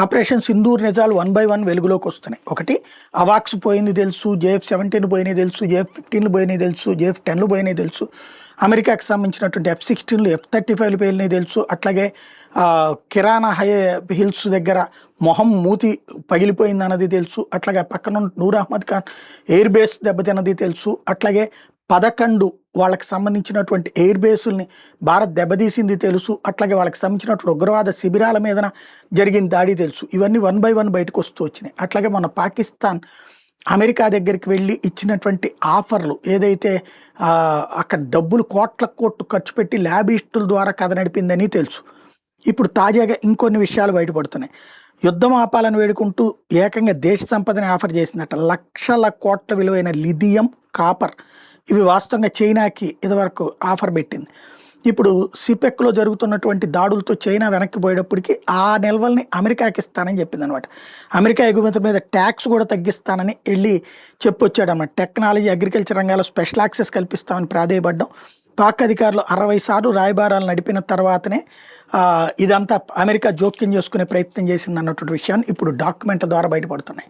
Operation Sindoor నిజాలు 1 by 1 వెలుగులోకి వస్తున్నాయి. ఒకటి, అవాక్స్ పోయింది తెలుసు, JF-17 పోయినాయి తెలుసు, JF-15 పోయినాయి తెలుసు, JF-10 పోయినాయి తెలుసు, అమెరికాకి సంబంధించినటువంటి F-16లు F-35 పేలినాయి తెలుసు. అట్లాగే కిరాణా హిల్స్ దగ్గర మొహం మూతి పగిలిపోయింది అన్నది తెలుసు. అట్లాగే పక్కన నూర్ అహ్మద్ ఖాన్ ఎయిర్ బేస్ దెబ్బతిన్నది తెలుసు. అట్లాగే 11 వాళ్ళకి సంబంధించినటువంటి ఎయిర్ బేసుల్ని భారత్ దెబ్బతీసింది తెలుసు. అట్లాగే వాళ్ళకి సంబంధించినటువంటి ఉగ్రవాద శిబిరాల మీదన జరిగిన దాడి తెలుసు. ఇవన్నీ 1 బై 1 బయటకు వస్తూ వచ్చినాయి. అట్లాగే మన పాకిస్తాన్ అమెరికా దగ్గరికి వెళ్ళి ఇచ్చినటువంటి ఆఫర్లు ఏదైతే అక్కడ డబ్బులు కోట్ల ఖర్చు పెట్టి ల్యాబిస్టుల ద్వారా కథ నడిపిందని తెలుసు. ఇప్పుడు తాజాగా ఇంకొన్ని విషయాలు బయటపడుతున్నాయి. యుద్ధం ఆపాలని వేడుకుంటూ ఏకంగా దేశ సంపదని ఆఫర్ చేసిందట. లక్షల కోట్ల విలువైన లిథియం, కాపర్ ఇవి వాస్తవంగా చైనాకి ఇదివరకు ఆఫర్ పెట్టింది. ఇప్పుడు సిపెక్లో జరుగుతున్నటువంటి దాడులతో చైనా వెనక్కి పోయేటప్పటికి ఆ నిల్వల్ని అమెరికాకి ఇస్తానని చెప్పింది అనమాట. అమెరికా ఎగుమతుల మీద ట్యాక్స్ కూడా తగ్గిస్తానని వెళ్ళి చెప్పొచ్చాడు అన్నమాట. టెక్నాలజీ, అగ్రికల్చర్ రంగాల్లో స్పెషల్ యాక్సెస్ కల్పిస్తామని ప్రాధేయపడ్డం. పాక్ అధికారులు 60 సార్లు రాయబారాలు నడిపిన తర్వాతనే ఇదంతా అమెరికా జోక్యం చేసుకునే ప్రయత్నం చేసింది అన్నటువంటి విషయాన్ని ఇప్పుడు డాక్యుమెంట్ల ద్వారా బయటపడుతున్నాయి.